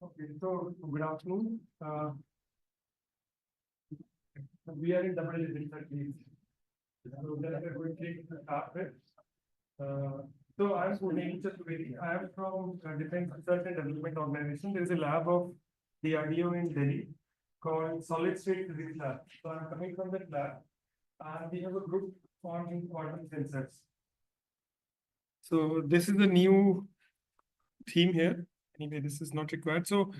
Okay, so good afternoon. We are in double digit leads. So that we're going to start with. So I'm Chaturvedi. I am from Defense Research and Development Organization. There is a lab of DRDO in Delhi called Solid State Physics Lab. So I'm coming from that lab, and we have a group on quantum sensors. So this is the new theme here. Anyway, this is not required. So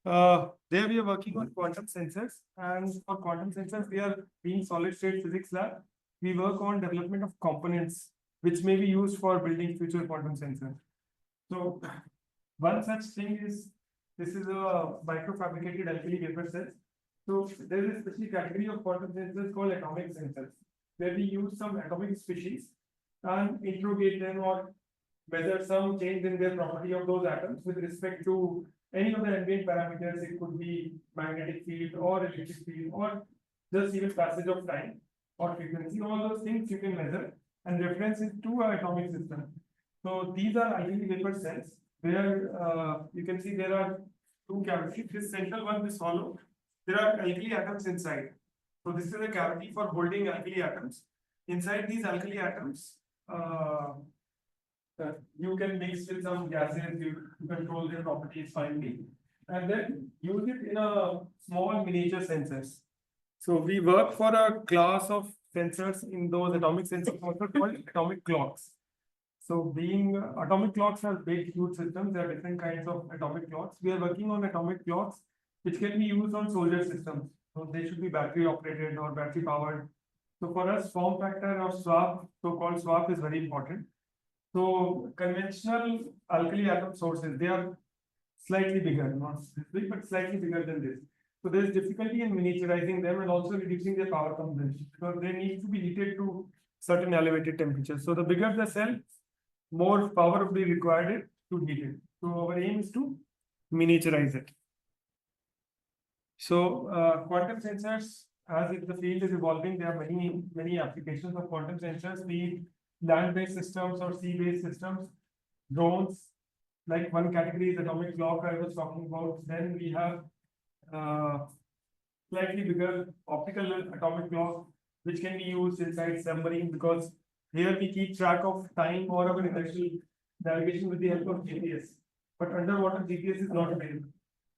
there we are working on quantum sensors, and for quantum sensors, we are being solid state physics lab. We work on development of components which may be used for building future quantum sensors. So one such thing is this is a microfabricated alkali vapor cells. So there is a special category of quantum sensors called atomic sensors, where we use some atomic species and interrogate them or measure some change in their property of those atoms with respect to any of the ambient parameters. It could be magnetic field or electric field or just even passage of time or frequency. All those things you can measure and reference it to an atomic system. So these are alkali vapor cells where you can see there are two cavities. This central one is hollow. There are alkali atoms inside. So this is a cavity for holding alkali atoms. Inside these alkali atoms, you can mix with some gases, you control their properties finely, and then use it in a small miniature sensors. So we work for a class of sensors in those atomic sensors also called atomic clocks. So being atomic clocks are big, huge systems. There are different kinds of atomic clocks. We are working on atomic clocks which can be used on soldier systems. So they should be battery operated or battery powered. So for us, form factor or swap, so-called swap, is very important. So conventional alkali atom sources, they are slightly bigger, not this big, but slightly bigger than this. So there is difficulty in miniaturizing them and also reducing their power consumption because they need to be heated to certain elevated temperatures. So the bigger the cell, more power will be required to heat it. So our aim is to miniaturize it. So quantum sensors, as the field is evolving, there are many applications of quantum sensors, be it land-based systems or sea-based systems, drones. Like one category is atomic clock I was talking about. Then we have slightly bigger optical atomic clock, which can be used inside submarine because here we keep track of time or our inertial navigation with the help of GPS. But underwater GPS is not available.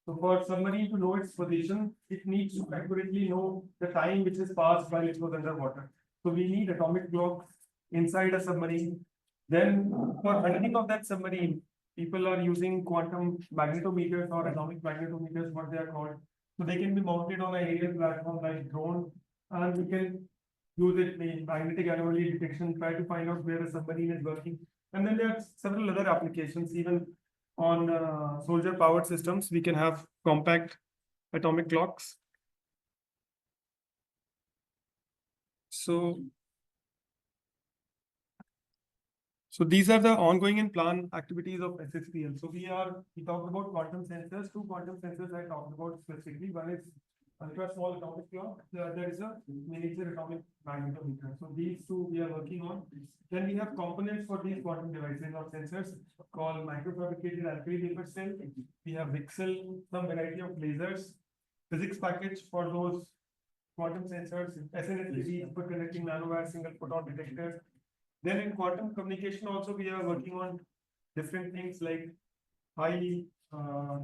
So for submarine to know its position, it needs to accurately know the time which is passed while it was underwater. So we need atomic clocks inside a submarine. Then for hunting of that submarine, people are using quantum magnetometers or atomic magnetometers, what they are called. So they can be mounted on an aerial platform like drone, and we can use it in magnetic anomaly detection, try to find out where a submarine is working. And then there are several other applications, even on soldier powered systems. We can have compact atomic clocks. So these are the ongoing and planned activities of SSPL. So we talked about quantum sensors. Two quantum sensors I talked about specifically. One is ultra small atomic clock. The other is a miniature atomic magnetometer. So these two we are working on. Then we have components for these quantum devices or sensors called microfabricated alkali vapor cell. We have VCSEL, some variety of lasers, physics package for those quantum sensors, SNSPD for connecting nanowire single photon detectors. Then in quantum communication also we are working on different things like high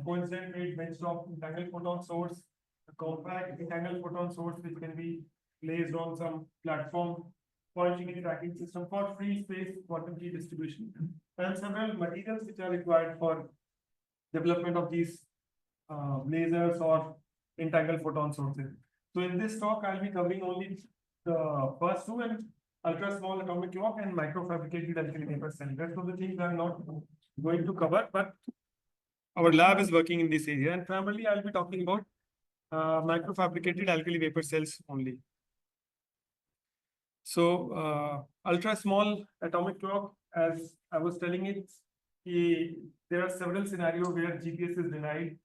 coincident rate benchtop entangled photon source, a compact entangled photon source which can be placed on some platform, point unit tracking system for free space quantum key distribution, and several materials which are required for development of these lasers or entangled photon sources. So in this talk, I'll be covering only the first two, and ultra small atomic clock and microfabricated alkali vapor cell. Rest of the things I'm not going to cover, but our lab is working in this area, and primarily I'll be talking about microfabricated alkali vapor cells only. So ultra small atomic clock, as I was telling it, there are several scenarios where GPS is denied.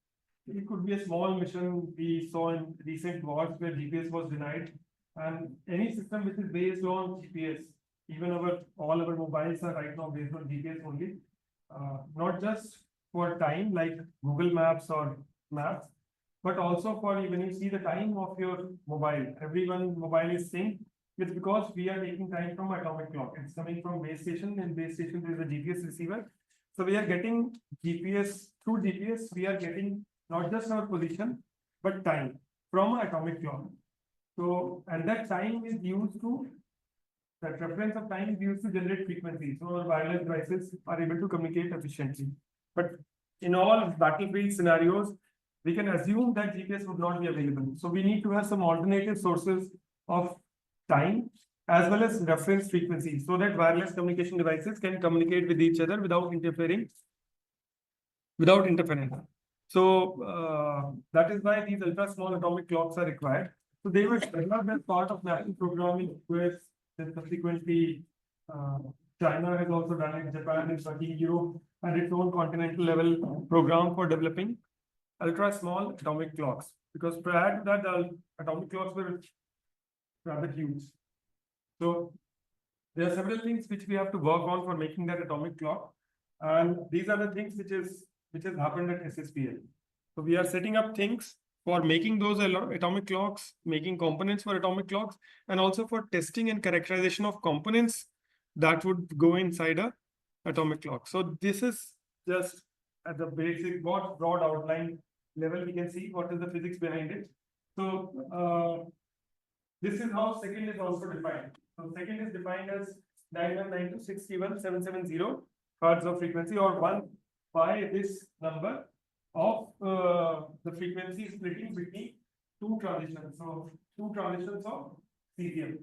It could be a small mission we saw in recent wars where GPS was denied. And any system which is based on GPS, even all our mobiles are right now based on GPS only. Not just for time, like Google Maps or Maps, but also for when you see the time of your mobile. Everyone mobile is synced. It's because we are taking time from atomic clock. It's coming from base station, and base station there is a GPS receiver. So we are getting GPS through GPS. We are getting not just our position, but time from an atomic clock. So, and that time is used to, that reference of time is used to generate frequency. So our wireless devices are able to communicate efficiently. But in all battlefield scenarios, we can assume that GPS would not be available. So we need to have some alternative sources of time as well as reference frequency so that wireless communication devices can communicate with each other without interfering. So that is why these ultra small atomic clocks are required. So they were developed as part of national programming, where subsequently China has also done it, Japan is working, Europe had its own continental level program for developing ultra small atomic clocks. Because prior to that, the atomic clocks were rather huge. So there are several things which we have to work on for making that atomic clock. And these are the things which has happened at SSPL. So we are setting up things for making those atomic clocks, making components for atomic clocks, and also for testing and characterization of components that would go inside a atomic clock. So this is just at the basic, broad outline level, we can see what is the physics behind it. So this is how second is also defined. So second is defined as 992.61.770 hertz of frequency, or 1 by this number of the frequency splitting between two transitions. So two transitions of cesium.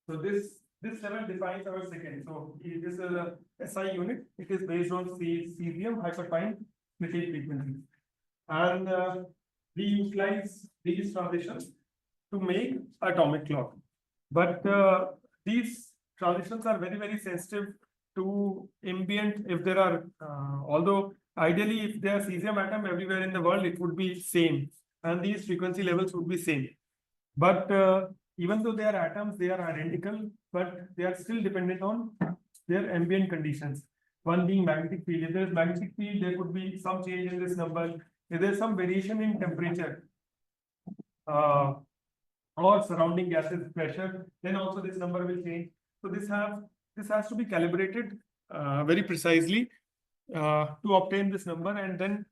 So this level defines our second. So it is a SI unit. It is based on cesium hyperfine splitting frequency, and we utilize these transitions to make atomic clock. But these transitions are very, very sensitive to ambient. If there are, although ideally, if there are cesium atom everywhere in the world, it would be same, and these frequency levels would be same. But even though they are atoms, they are identical, but they are still dependent on their ambient conditions. One being magnetic field. If there is magnetic field, there could be some change in this number. If there is some variation in temperature, or surrounding gases pressure, then also this number will change. So this has to be calibrated very precisely to obtain this number, and then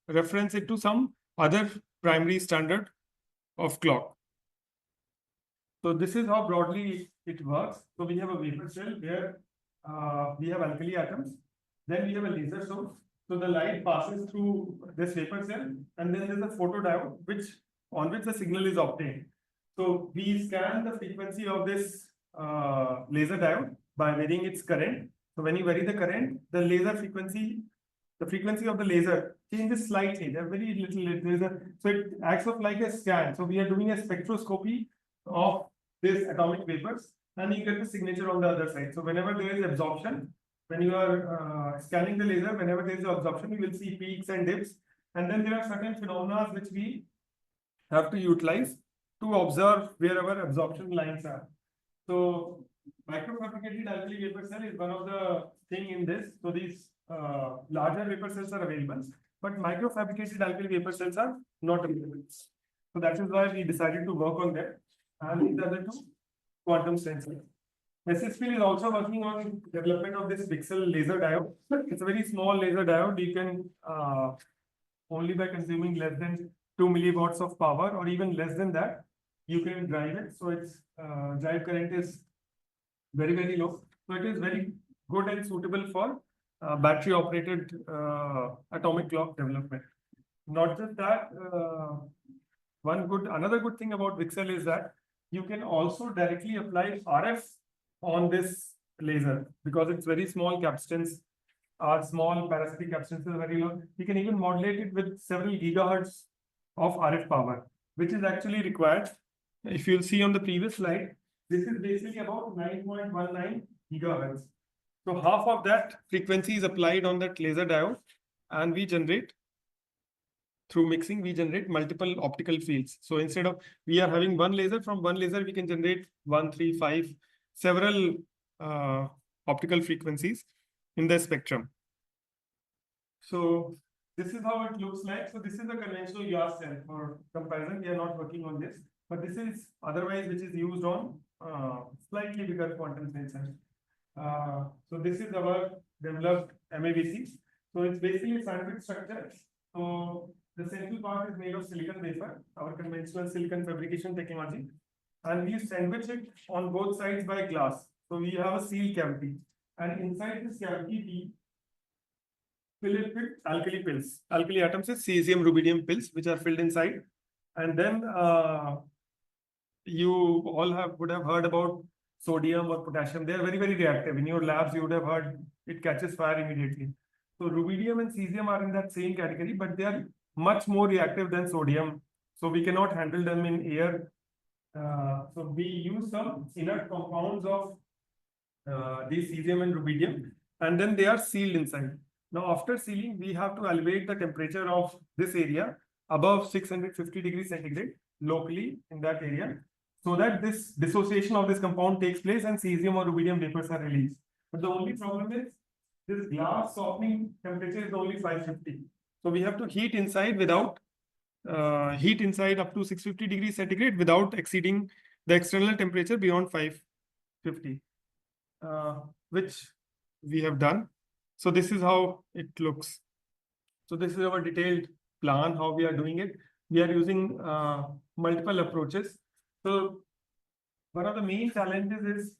reference it to some other primary standard of clock. So this is how broadly it works. So we have a vapor cell where we have alkali atoms. Then we have a laser source. So the light passes through this vapor cell, and then there's a photodiode on which the signal is obtained. So we scan the frequency of this laser diode by varying its current. So when you vary the current, the laser frequency, the frequency of the laser changes slightly. They're very little. So it acts of like a scan. So we are doing a spectroscopy of this atomic vapors, and you get the signature on the other side. So whenever there is absorption, when you are scanning the laser, whenever there is absorption, you will see peaks and dips. And then there are certain phenomena which we have to utilize to observe wherever absorption lines are. So microfabricated alkali vapor cell is one of the thing in this. So these larger vapor cells are available, but microfabricated alkali vapor cells are not available. So that is why we decided to work on that. And these are the two quantum sensors. SSPL is also working on development of this pixel laser diode. It's a very small laser diode. You can only by consuming less than 2 milliwatts of power, or even less than that, you can drive it. So its drive current is very, very low. So it is very good and suitable for battery operated atomic clock development. Not just that, another good thing about VCSEL is that you can also directly apply RF on this laser, because it's very small capacitance. Small parasitic capacitance is very low. You can even modulate it with several gigahertz of RF power, which is actually required. If you'll see on the previous slide, this is basically about 9.19 gigahertz. So half of that frequency is applied on that laser diode, and we generate, through mixing, we generate multiple optical fields. So instead of we are having one laser, from one laser we can generate 1, 3, 5, several optical frequencies in the spectrum. So this is how it looks like. So this is a conventional glass cell for comparison. We are not working on this, but this is otherwise which is used on slightly bigger quantum sensors. So this is our developed MAVC. So it's basically a sandwich structure. So the central part is made of silicon wafer, our conventional silicon fabrication technology, and we sandwich it on both sides by glass. So we have a seal cavity, and inside this cavity we fill it with alkali pills. Alkali atoms is cesium, rubidium pills, which are filled inside, and then you all would have heard about sodium or potassium. They are very reactive. In your labs, you would have heard it catches fire immediately. So rubidium and cesium are in that same category, but they are much more reactive than sodium. So we cannot handle them in air. So we use some inert compounds of these cesium and rubidium, and then they are sealed inside. Now, after sealing, we have to elevate the temperature of this area above 650 degrees centigrade locally in that area, so that this dissociation of this compound takes place and cesium or rubidium vapors are released. But the only problem is this glass softening temperature is only 550. So we have to heat inside without heat inside up to 650 degrees centigrade without exceeding the external temperature beyond 550, which we have done. So this is how it looks. So this is our detailed plan, how we are doing it. We are using multiple approaches. So one of the main challenges is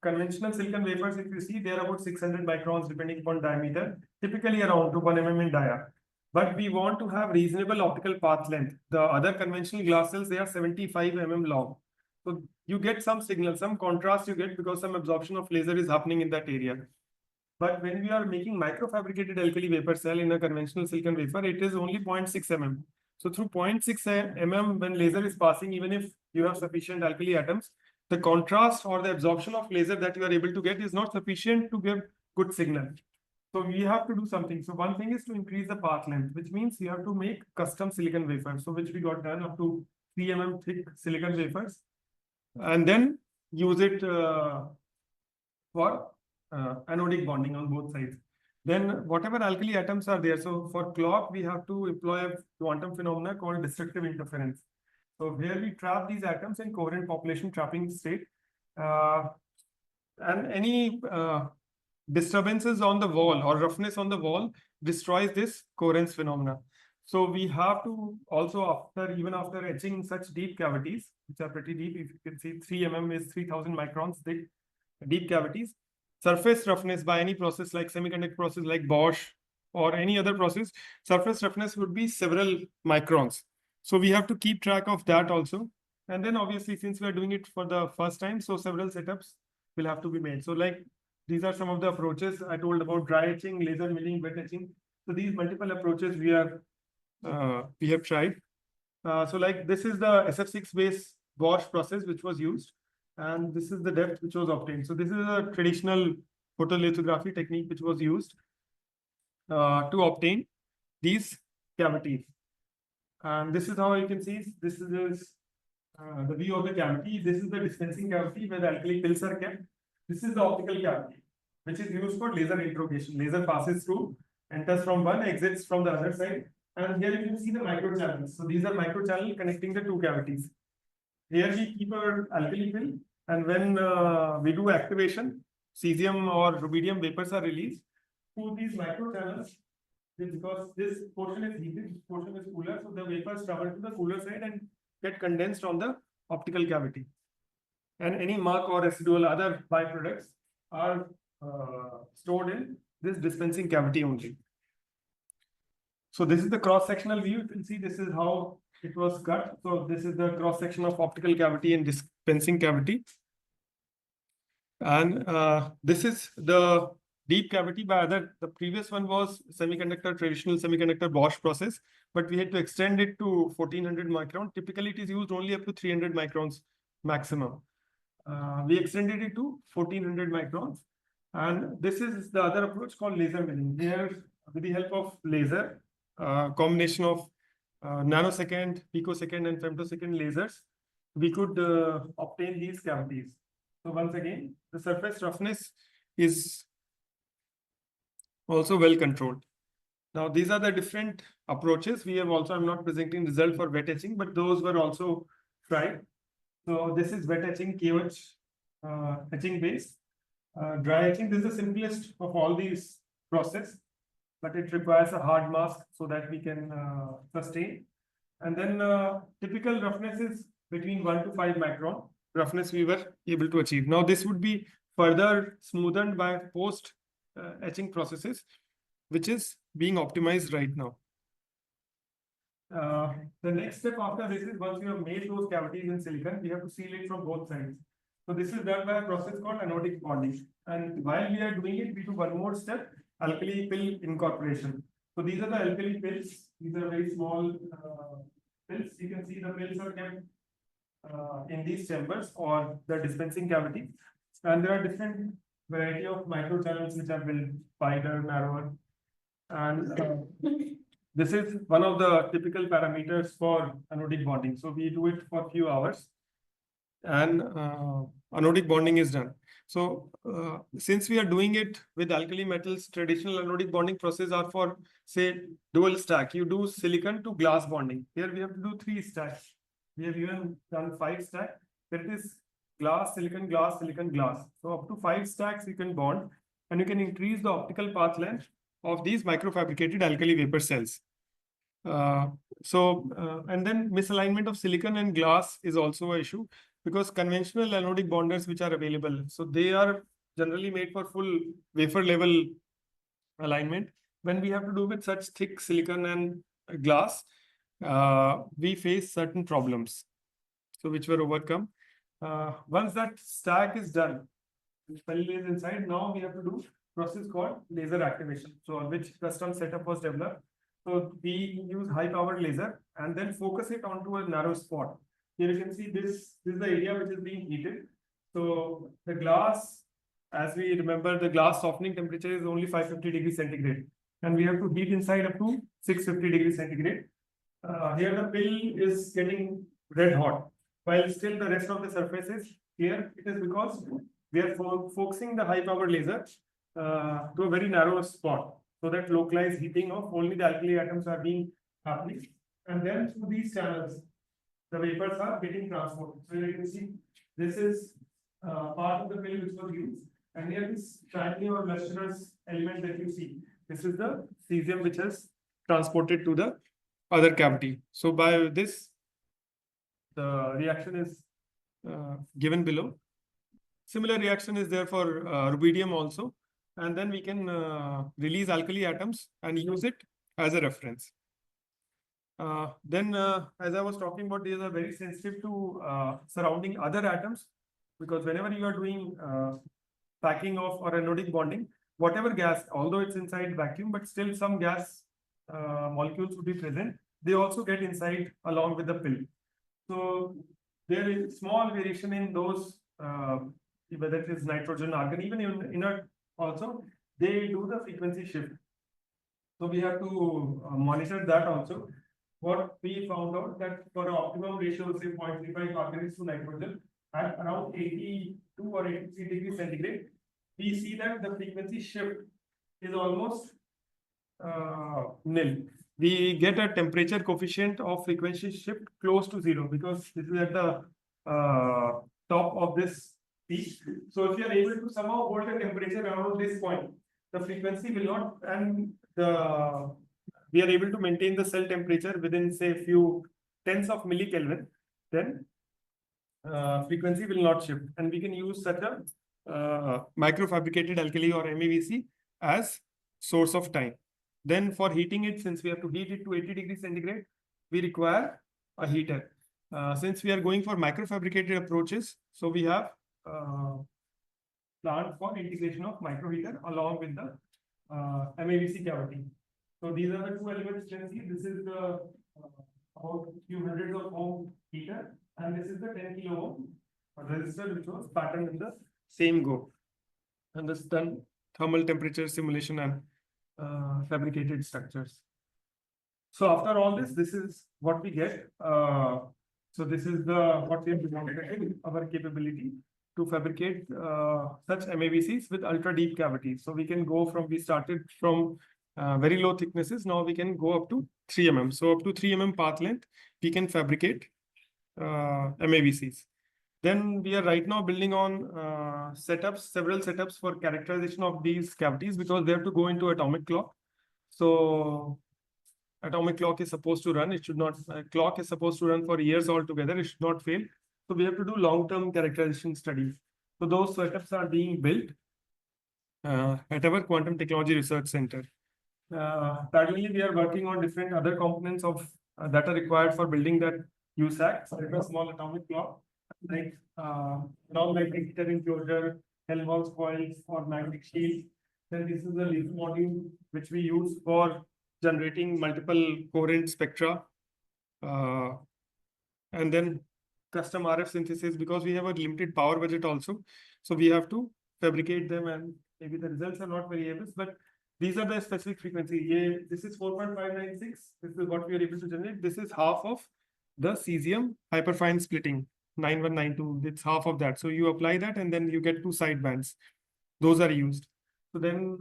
conventional silicon wafers. If you see, they are about 600 microns depending upon diameter, typically around to 1 mm in dia. But we want to have reasonable optical path length. The other conventional glass cells, they are 75 mm long. So you get some signal, some contrast you get because some absorption of laser is happening in that area. But when we are making microfabricated alkali vapor cell in a conventional silicon wafer, it is only 0.6 mm. So through 0.6 mm, when laser is passing, even if you have sufficient alkali atoms, the contrast or the absorption of laser that you are able to get is not sufficient to give good signal. So we have to do something. So one thing is to increase the path length, which means you have to make custom silicon wafers. So which we got done up to 3 mm thick silicon wafers, and then use it for anodic bonding on both sides. Then whatever alkali atoms are there, so for clock, we have to employ a quantum phenomena called destructive interference. So where we trap these atoms in coherent population trapping state, and any disturbances on the wall or roughness on the wall destroys this coherence phenomena. So we have to also, even after etching such deep cavities, which are pretty deep, if you can see 3 mm is 3000 microns thick, deep cavities, surface roughness by any process like semiconductor process like Bosch or any other process, surface roughness would be several microns. So we have to keep track of that also. And then obviously, since we are doing it for the first time, so several setups will have to be made. So like these are some of the approaches I told about: dry etching, laser milling, wet etching. So these multiple approaches we have tried. So like this is the SF6 base Bosch process which was used, and this is the depth which was obtained. So this is a traditional photolithography technique which was used to obtain these cavities. And this is how you can see, this is the view of the cavity. This is the dispensing cavity where the alkali pills are kept. This is the optical cavity, which is used for laser interrogation. Laser passes through, enters from one, exits from the other side. And here you can see the microchannels. So these are microchannels connecting the two cavities. Here we keep our alkali pill, and when we do activation, cesium or rubidium vapors are released through these microchannels. Because this portion is heated, this portion is cooler, so the vapors travel to the cooler side and get condensed on the optical cavity. And any murk or residual other byproducts are stored in this dispensing cavity only. So this is the cross-sectional view. You can see this is how it was cut. So this is the cross-section of optical cavity and dispensing cavity. And this is the deep cavity. The previous one was traditional semiconductor Bosch process, but we had to extend it to 1400 micron. Typically, it is used only up to 300 microns maximum. We extended it to 1400 microns. And this is the other approach called laser milling. Here, with the help of laser, combination of nanosecond, picosecond, and femtosecond lasers, we could obtain these cavities. So once again, the surface roughness is also well controlled. Now, these are the different approaches. We have also, I'm not presenting result for wet etching, but those were also tried. So this is wet etching, KOH etching base. Dry etching, this is the simplest of all these process, but it requires a hard mask so that we can sustain. And then typical roughness is between 1 to 5 micron roughness we were able to achieve. Now this would be further smoothened by post etching processes, which is being optimized right now. The next step after this is, once you have made those cavities in silicon, we have to seal it from both sides. So this is done by a process called anodic bonding. And while we are doing it, we do one more step, alkali pill incorporation. So these are the alkali pills. These are very small pills. You can see the pills are kept in these chambers or the dispensing cavity. And there are different variety of microchannels which are built, wider, narrower. And this is one of the typical parameters for anodic bonding. So we do it for a few hours and anodic bonding is done. So since we are doing it with alkali metals, traditional anodic bonding process are for, say, dual stack. You do silicon to glass bonding. Here we have to do 3 stacks. We have even done 5 stack. There it is glass, silicon, glass, silicon, glass. So up to 5 stacks you can bond, and you can increase the optical path length of these microfabricated alkali vapor cells. And then misalignment of silicon and glass is also an issue, because conventional anodic bonders which are available, so they are generally made for full wafer level alignment. When we have to do with such thick silicon and glass, we face certain problems, so which were overcome. Once that stack is done, the cell is inside, now we have to do process called laser activation, so on which custom setup was developed. So we use high powered laser and then focus it onto a narrow spot. Here you can see this is the area which is being heated. So the glass, as we remember, the glass softening temperature is only 550 degrees centigrade, and we have to heat inside up to 650 degrees centigrade. Here the pill is getting red hot, while still the rest of the surface is here. It is because we are focusing the high powered laser to a very narrow spot, so that localized heating of only the alkali atoms are being happening. And then through these channels, the vapors are getting transported. So you can see this is part of the pill which was used. And here this shiny or lustrous element that you see, this is the cesium which is transported to the other cavity. So by this, the reaction is given below. Similar reaction is there for rubidium also. And then we can release alkali atoms and use it as a reference. As I was talking about, these are very sensitive to surrounding other atoms, because whenever you are doing packing of or anodic bonding, whatever gas, although it's inside vacuum, but still some gas molecules would be present. They also get inside along with the pill. So there is small variation in those, whether it is nitrogen, argon, even in inert also, they do the frequency shift. So we have to monitor that also. What we found out that for optimum ratio, say 0.35 organics to nitrogen at around 82 or 83 degrees centigrade, we see that the frequency shift is almost nil. We get a temperature coefficient of frequency shift close to 0, because this is at the top of this peak. So if you are able to somehow hold the temperature around this point, the frequency will not, and we are able to maintain the cell temperature within, say, a few tens of millikelvin, then frequency will not shift, and we can use such a microfabricated alkali or MAVC as source of time. Then for heating it, since we have to heat it to 80 degrees centigrade, we require a heater. Since we are going for microfabricated approaches, so we have plant for integration of microheater along with the MAVC cavity. So these are the two elements you can see. This is the about few hundreds of ohm heater, and this is the 10 kilo ohm resistor which was patterned in the same go. And this done thermal temperature simulation and fabricated structures. So after all this, this is what we get. So this is the what we have demonstrated, our capability to fabricate such MAVCs with ultra deep cavities. So we can go from, we started from very low thicknesses. Now we can go up to 3 mm. So up to 3 mm path length, we can fabricate MAVCs. Then we are right now building on several setups for characterization of these cavities, because they have to go into atomic clock. So atomic clock is supposed to run. It should not, clock is supposed to run for years altogether. It should not fail. So we have to do long-term characterization studies. So those setups are being built at our Quantum Technology Research Center. Parallelly, we are working on different other components of that are required for building that USAC, a small atomic clock, like non-magnetic heater enclosure, Helmholtz coils, or magnetic shield. Then this is the laser module which we use for generating multiple coherent spectra, and then custom RF synthesis, because we have a limited power budget also. So we have to fabricate them, and maybe the results are not very able, but these are the specific frequency. This is 4.596. This is what we are able to generate. This is half of the cesium hyperfine splitting 9192. It's half of that. So you apply that, and then you get 2 side bands. Those are used. So then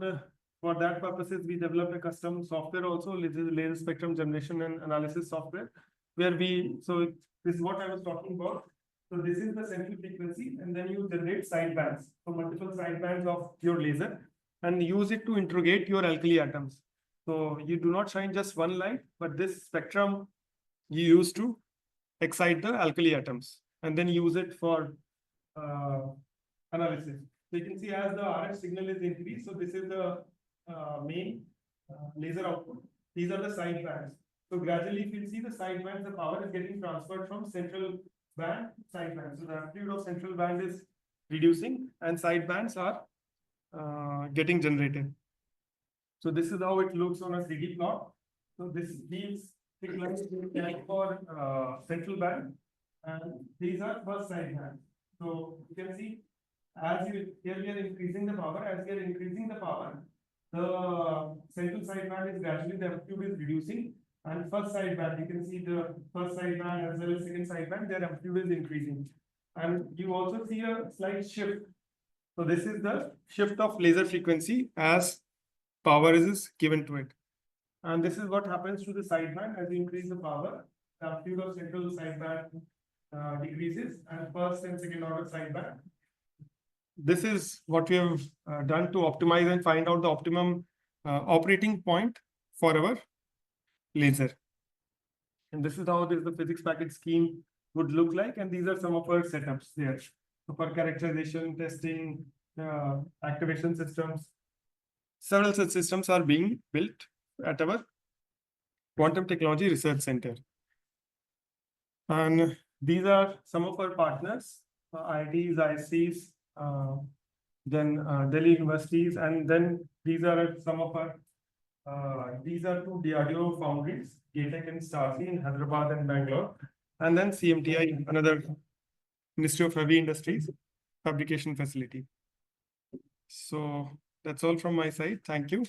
for that purposes, we developed a custom software also, laser spectrum generation and analysis software, where so this is what I was talking about. So this is the central frequency, and then you generate side bands, so multiple side bands of your laser, and use it to interrogate your alkali atoms. So you do not shine just one light, but this spectrum you use to excite the alkali atoms, and then use it for analysis. So you can see as the RF signal is increased, so this is the main laser output. These are the side bands. So gradually, if you see the side bands, the power is getting transferred from central band to side band. So the amplitude of central band is reducing, and side bands are getting generated. So this is how it looks on a 3D plot. So these thick lines for central band, and these are first side band. So you can see here we are increasing the power. As we are increasing the power, the central side band is gradually, the amplitude is reducing, and first side band, you can see the first side band as well as second side band, their amplitude is increasing, and you also see a slight shift. So this is the shift of laser frequency as power is given to it. And this is what happens to the sideband. As you increase the power, the amplitude of central sideband decreases, and first and second order sideband. This is what we have done to optimize and find out the optimum operating point for our laser. And this is how the physics package scheme would look like. And these are some of our setups there. So for characterization, testing, activation systems, several such systems are being built at our Quantum Technology Research Center. And these are some of our partners, IITs, ISCs, then Delhi universities, and then these are some of our, these are 2 DRDO foundries, GATEC and STARSI in Hyderabad and Bangalore, and then CMTI, another Ministry of Heavy Industries fabrication facility. So that's all from my side. Thank you.